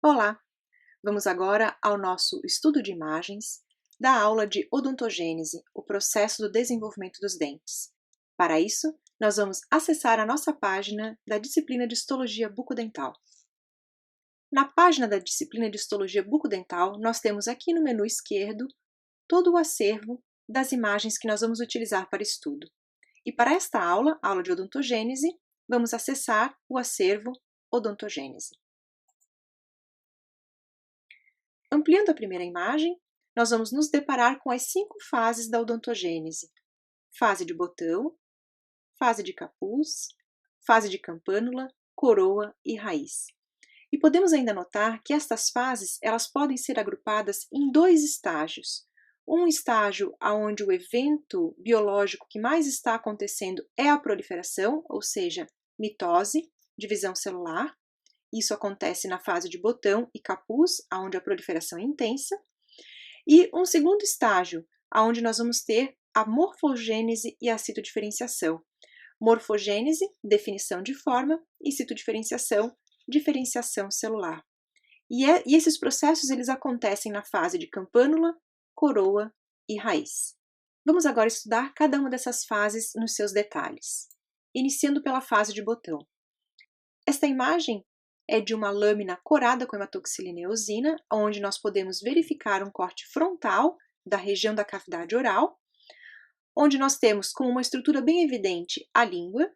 Olá! Vamos agora ao nosso estudo de imagens da aula de odontogênese, o processo do desenvolvimento dos dentes. Para isso, nós vamos acessar a nossa página da disciplina de histologia bucodental. Na página da disciplina de histologia bucodental, nós temos aqui no menu esquerdo todo o acervo das imagens que nós vamos utilizar para estudo. E para esta aula, aula de odontogênese, vamos acessar o acervo odontogênese. Ampliando a primeira imagem, nós vamos nos deparar com as 5 fases da odontogênese: fase de botão, fase de capuz, fase de campânula, coroa e raiz. E podemos ainda notar que estas fases elas podem ser agrupadas em 2 estágios. Um estágio onde o evento biológico que mais está acontecendo é a proliferação, ou seja, mitose, divisão celular. Isso acontece na fase de botão e capuz, onde a proliferação é intensa. E um segundo estágio, onde nós vamos ter a morfogênese e a citodiferenciação. Morfogênese, definição de forma, e citodiferenciação, diferenciação celular. E esses processos eles acontecem na fase de campânula, coroa e raiz. Vamos agora estudar cada uma dessas fases nos seus detalhes. Iniciando pela fase de botão. Esta imagem é de uma lâmina corada com hematoxilina e eosina, onde nós podemos verificar um corte frontal da região da cavidade oral, onde nós temos com uma estrutura bem evidente a língua,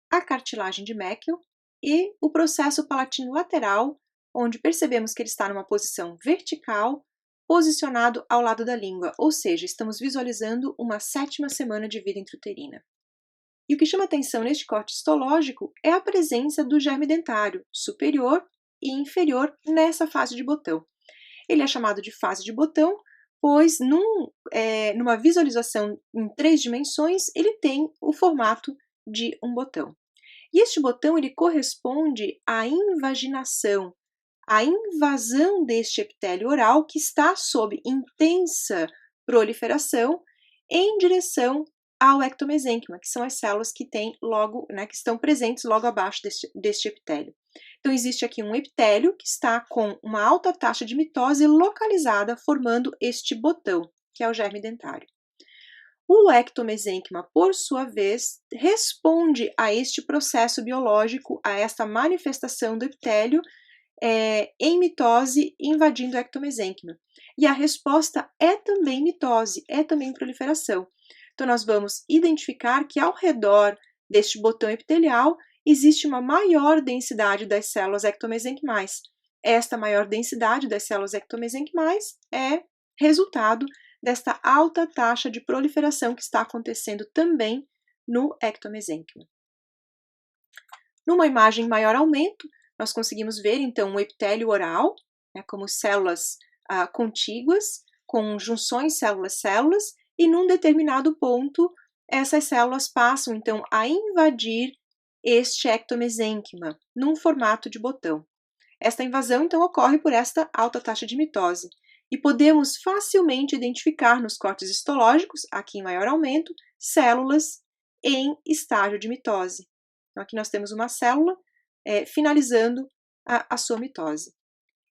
a cartilagem de Meckel e o processo palatino lateral, onde percebemos que ele está numa posição vertical, posicionado ao lado da língua, ou seja, estamos visualizando uma 7ª semana de vida intrauterina. E o que chama atenção neste corte histológico é a presença do germe dentário superior e inferior nessa fase de botão. Ele é chamado de fase de botão, pois numa visualização em 3 dimensões, ele tem o formato de um botão. E este botão ele corresponde à invaginação, à invasão deste epitélio oral que está sob intensa proliferação em direção ao ectomesênquima, que são as células que que estão presentes logo abaixo deste epitélio. Então, existe aqui um epitélio que está com uma alta taxa de mitose localizada, formando este botão, que é o germe dentário. O ectomesênquima, por sua vez, responde a este processo biológico, a esta manifestação do epitélio em mitose invadindo o ectomesênquima. E a resposta é também mitose, é também proliferação. Então, nós vamos identificar que ao redor deste botão epitelial existe uma maior densidade das células ectomesenquimais. Esta maior densidade das células ectomesenquimais é resultado desta alta taxa de proliferação que está acontecendo também no ectomesênquima. Numa imagem em maior aumento, nós conseguimos ver, então, um epitélio oral, como células contíguas, com junções células-células, e num determinado ponto, essas células passam, então, a invadir este ectomesênquima, num formato de botão. Esta invasão, então, ocorre por esta alta taxa de mitose. E podemos facilmente identificar nos cortes histológicos, aqui em maior aumento, células em estágio de mitose. Então, aqui nós temos uma célula finalizando a sua mitose.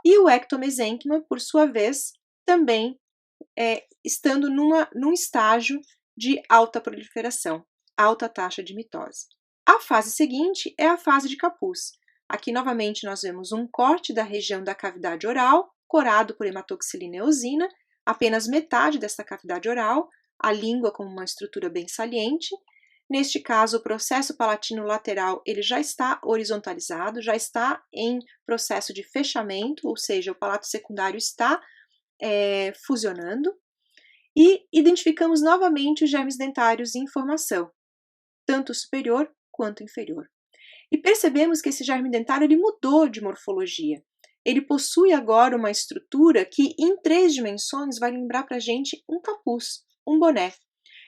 E o ectomesênquima, por sua vez, também estando num estágio de alta proliferação, alta taxa de mitose. A fase seguinte é a fase de capuz. Aqui, novamente, nós vemos um corte da região da cavidade oral, corado por hematoxilina e eosina, apenas metade desta cavidade oral, a língua com uma estrutura bem saliente. Neste caso, o processo palatino lateral ele já está horizontalizado, já está em processo de fechamento, ou seja, o palato secundário está fusionando, e identificamos novamente os germes dentários em formação, tanto superior quanto inferior. E percebemos que esse germe dentário ele mudou de morfologia. Ele possui agora uma estrutura que em 3 dimensões vai lembrar para a gente um capuz, um boné.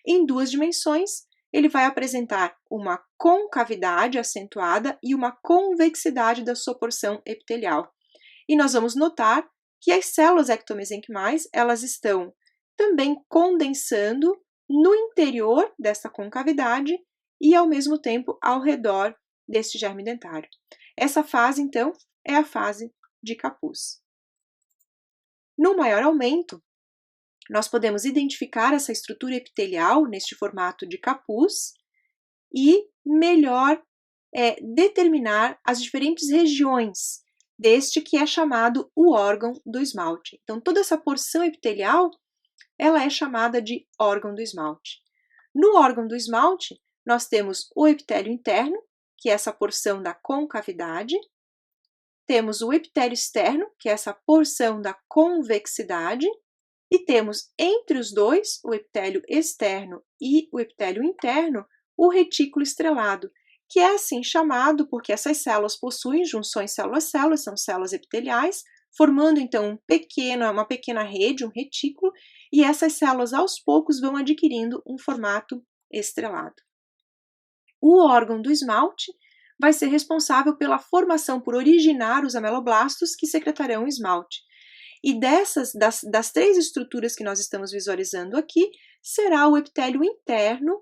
Em 2 dimensões, ele vai apresentar uma concavidade acentuada e uma convexidade da sua porção epitelial. E nós vamos notar que as células ectomesenquimais, elas estão também condensando no interior dessa concavidade e, ao mesmo tempo, ao redor deste germe dentário. Essa fase, então, é a fase de capuz. No maior aumento, nós podemos identificar essa estrutura epitelial neste formato de capuz e melhor determinar as diferentes regiões deste que é chamado o órgão do esmalte. Então, toda essa porção epitelial, ela é chamada de órgão do esmalte. No órgão do esmalte, nós temos o epitélio interno, que é essa porção da concavidade, temos o epitélio externo, que é essa porção da convexidade, e temos entre os dois, o epitélio externo e o epitélio interno, o retículo estrelado, que é assim chamado porque essas células possuem junções célula-célula, são células epiteliais, formando então uma pequena rede, um retículo, e essas células aos poucos vão adquirindo um formato estrelado. O órgão do esmalte vai ser responsável pela formação, por originar os ameloblastos que secretarão o esmalte. E das três estruturas que nós estamos visualizando aqui, será o epitélio interno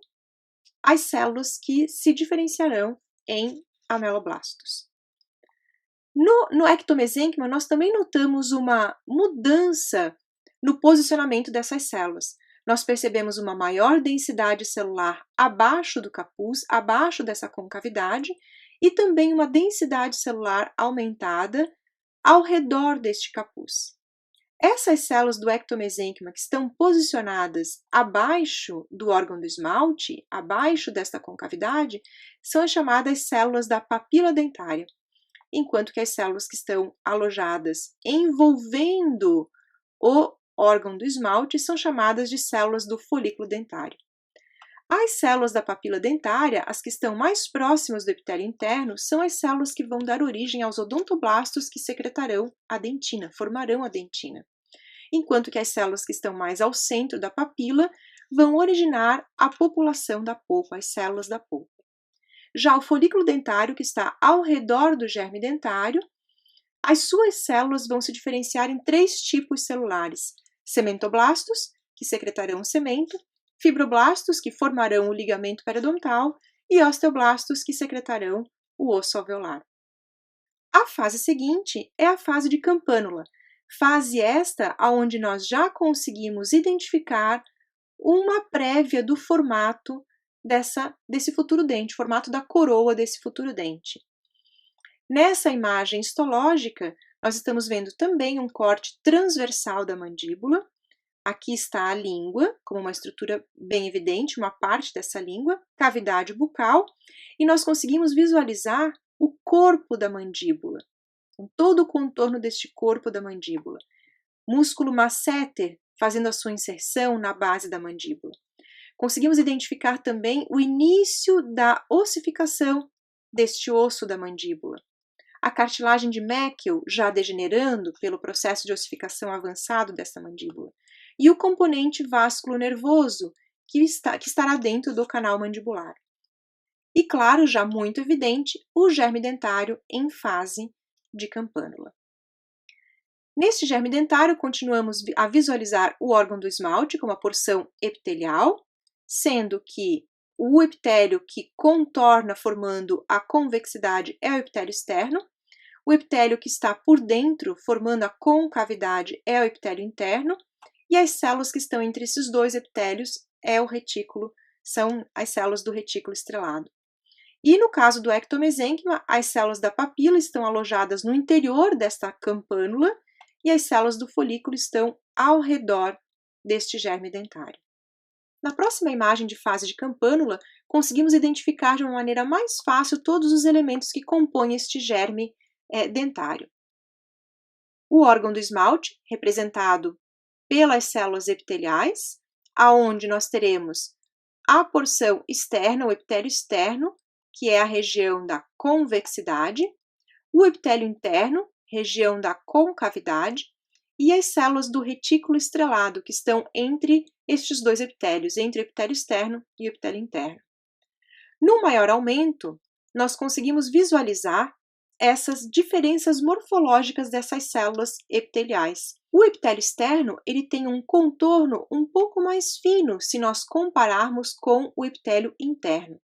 as células que se diferenciarão em ameloblastos. No ectomesênquima, nós também notamos uma mudança no posicionamento dessas células. Nós percebemos uma maior densidade celular abaixo do capuz, abaixo dessa concavidade, e também uma densidade celular aumentada ao redor deste capuz. Essas células do ectomesênquima que estão posicionadas abaixo do órgão do esmalte, abaixo desta concavidade, são as chamadas células da papila dentária, enquanto que as células que estão alojadas envolvendo o órgão do esmalte são chamadas de células do folículo dentário. As células da papila dentária, as que estão mais próximas do epitélio interno, são as células que vão dar origem aos odontoblastos que secretarão a dentina, formarão a dentina. Enquanto que as células que estão mais ao centro da papila vão originar a população da polpa, as células da polpa. Já o folículo dentário, que está ao redor do germe dentário, as suas células vão se diferenciar em três tipos celulares: cementoblastos, que secretarão o cemento, fibroblastos, que formarão o ligamento periodontal, e osteoblastos, que secretarão o osso alveolar. A fase seguinte é a fase de campânula, fase esta onde nós já conseguimos identificar uma prévia do formato desse futuro dente, formato da coroa desse futuro dente. Nessa imagem histológica, nós estamos vendo também um corte transversal da mandíbula. Aqui está a língua, como uma estrutura bem evidente, uma parte dessa língua, cavidade bucal, e nós conseguimos visualizar o corpo da mandíbula, com todo o contorno deste corpo da mandíbula. Músculo masseter fazendo a sua inserção na base da mandíbula. Conseguimos identificar também o início da ossificação deste osso da mandíbula. A cartilagem de Meckel já degenerando pelo processo de ossificação avançado desta mandíbula. E o componente vásculo nervoso que estará dentro do canal mandibular. E claro, já muito evidente, o germe dentário em fase de campânula. Neste germe dentário, continuamos a visualizar o órgão do esmalte como a porção epitelial, sendo que o epitélio que contorna formando a convexidade é o epitélio externo, o epitélio que está por dentro formando a concavidade é o epitélio interno, e as células que estão entre esses dois epitélios é o retículo, são as células do retículo estrelado. E no caso do ectomesênquima, as células da papila estão alojadas no interior desta campânula e as células do folículo estão ao redor deste germe dentário. Na próxima imagem de fase de campânula, conseguimos identificar de uma maneira mais fácil todos os elementos que compõem este germe dentário. O órgão do esmalte, representado pelas células epiteliais, aonde nós teremos a porção externa, o epitélio externo, que é a região da convexidade, o epitélio interno, região da concavidade, e as células do retículo estrelado, que estão entre estes dois epitélios, entre o epitélio externo e o epitélio interno. No maior aumento, nós conseguimos visualizar essas diferenças morfológicas dessas células epiteliais. O epitélio externo ele tem um contorno um pouco mais fino se nós compararmos com o epitélio interno.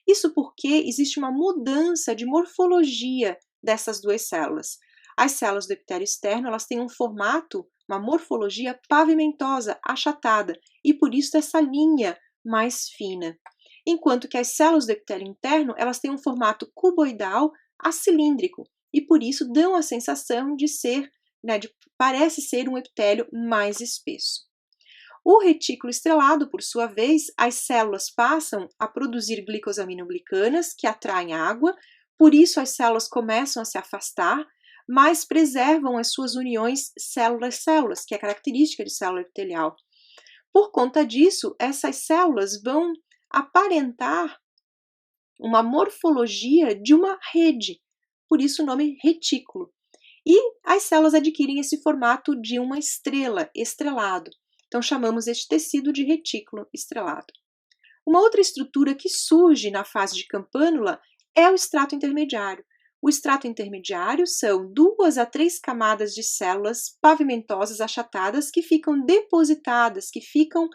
Isso porque existe uma mudança de morfologia dessas duas células. As células do epitélio externo, elas têm um formato, uma morfologia pavimentosa, achatada, e por isso essa linha mais fina. Enquanto que as células do epitélio interno, elas têm um formato cuboidal acilíndrico, e por isso dão a sensação de ser, parece ser um epitélio mais espesso. O retículo estrelado, por sua vez, as células passam a produzir glicosaminoglicanas que atraem água, por isso as células começam a se afastar, mas preservam as suas uniões células-células, que é característica de célula epitelial. Por conta disso, essas células vão aparentar uma morfologia de uma rede, por isso o nome retículo. E as células adquirem esse formato de uma estrela, estrelado. Então chamamos este tecido de retículo estrelado. Uma outra estrutura que surge na fase de campânula é o estrato intermediário. O estrato intermediário são 2 a 3 camadas de células pavimentosas achatadas que ficam depositadas, que ficam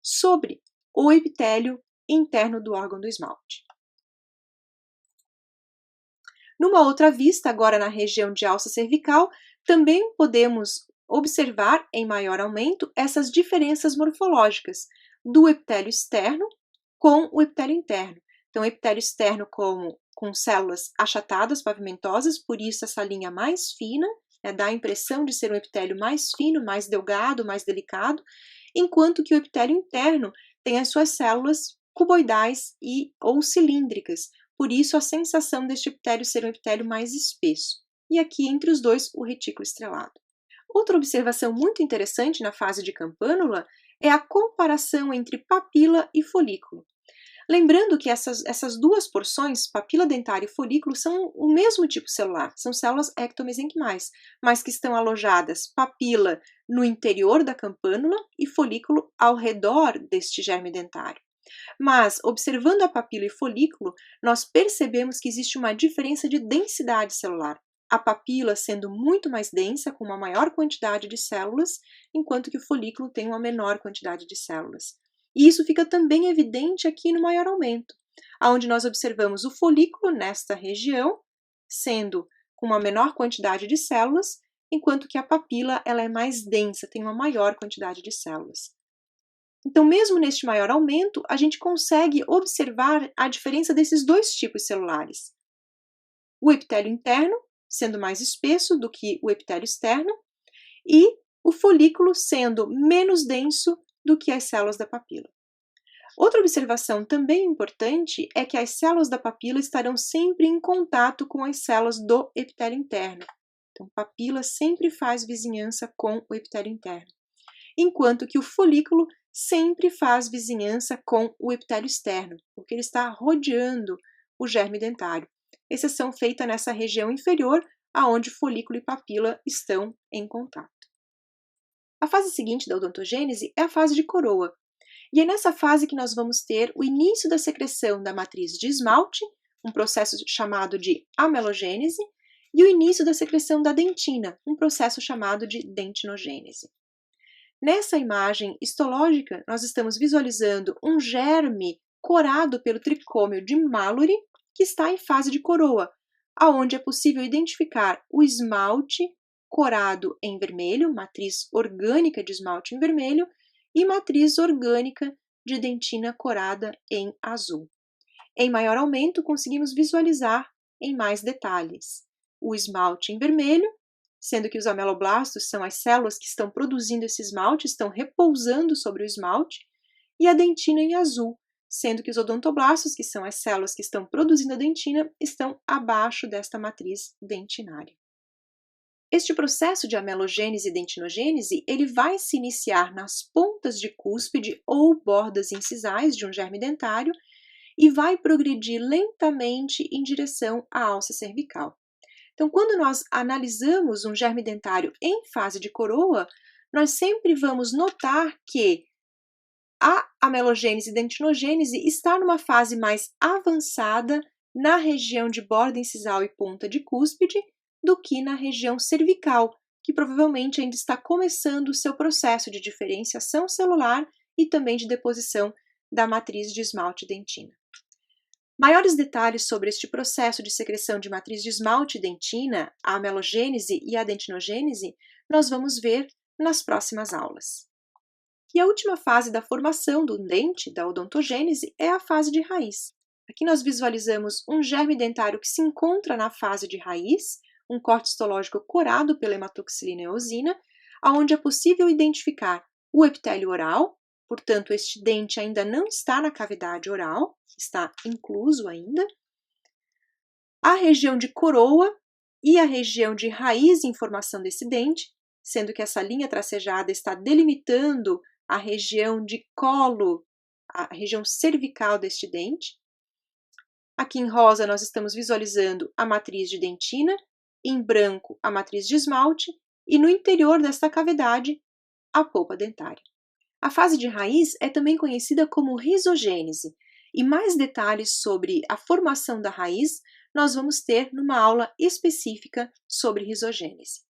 sobre o epitélio interno do órgão do esmalte. Numa outra vista, agora na região de alça cervical, também podemos observar em maior aumento essas diferenças morfológicas do epitélio externo com o epitélio interno. Então, o epitélio externo com células achatadas, pavimentosas, por isso essa linha mais fina, dá a impressão de ser um epitélio mais fino, mais delgado, mais delicado, enquanto que o epitélio interno tem as suas células cuboidais ou cilíndricas, por isso a sensação deste epitélio ser um epitélio mais espesso. E aqui entre os dois o retículo estrelado. Outra observação muito interessante na fase de campânula é a comparação entre papila e folículo. Lembrando que essas duas porções, papila dentária e folículo, são o mesmo tipo celular, são células ectomesenquimais, mas que estão alojadas papila no interior da campânula e folículo ao redor deste germe dentário. Mas, observando a papila e folículo, nós percebemos que existe uma diferença de densidade celular. A papila sendo muito mais densa, com uma maior quantidade de células, enquanto que o folículo tem uma menor quantidade de células. E isso fica também evidente aqui no maior aumento, onde nós observamos o folículo nesta região, sendo com uma menor quantidade de células, enquanto que a papila ela é mais densa, tem uma maior quantidade de células. Então, mesmo neste maior aumento, a gente consegue observar a diferença desses dois tipos celulares. O epitélio interno sendo mais espesso do que o epitélio externo e o folículo sendo menos denso do que as células da papila. Outra observação também importante é que as células da papila estarão sempre em contato com as células do epitélio interno. Então, papila sempre faz vizinhança com o epitélio interno, enquanto que o folículo sempre faz vizinhança com o epitélio externo, porque ele está rodeando o germe dentário. Exceção feita nessa região inferior, aonde folículo e papila estão em contato. A fase seguinte da odontogênese é a fase de coroa. E é nessa fase que nós vamos ter o início da secreção da matriz de esmalte, um processo chamado de amelogênese, e o início da secreção da dentina, um processo chamado de dentinogênese. Nessa imagem histológica, nós estamos visualizando um germe corado pelo tricômio de Mallory, que está em fase de coroa, aonde é possível identificar o esmalte corado em vermelho, matriz orgânica de esmalte em vermelho, e matriz orgânica de dentina corada em azul. Em maior aumento, conseguimos visualizar em mais detalhes o esmalte em vermelho, sendo que os ameloblastos são as células que estão produzindo esse esmalte, estão repousando sobre o esmalte, e a dentina em azul, sendo que os odontoblastos, que são as células que estão produzindo a dentina, estão abaixo desta matriz dentinária. Este processo de amelogênese e dentinogênese, ele vai se iniciar nas pontas de cúspide ou bordas incisais de um germe dentário e vai progredir lentamente em direção à alça cervical. Então, quando nós analisamos um germe dentário em fase de coroa, nós sempre vamos notar que a amelogênese e dentinogênese está numa fase mais avançada na região de borda incisal e ponta de cúspide do que na região cervical, que provavelmente ainda está começando o seu processo de diferenciação celular e também de deposição da matriz de esmalte dentina. Maiores detalhes sobre este processo de secreção de matriz de esmalte e dentina, a amelogênese e a dentinogênese, nós vamos ver nas próximas aulas. E a última fase da formação do dente, da odontogênese, é a fase de raiz. Aqui nós visualizamos um germe dentário que se encontra na fase de raiz, um corte histológico corado pela hematoxilina e eosina, onde é possível identificar o epitélio oral, portanto, este dente ainda não está na cavidade oral, está incluso ainda, a região de coroa e a região de raiz em formação desse dente, sendo que essa linha tracejada está delimitando a região de colo, a região cervical deste dente. Aqui em rosa nós estamos visualizando a matriz de dentina, em branco a matriz de esmalte e no interior desta cavidade a polpa dentária. A fase de raiz é também conhecida como rizogênese, e mais detalhes sobre a formação da raiz nós vamos ter numa aula específica sobre rizogênese.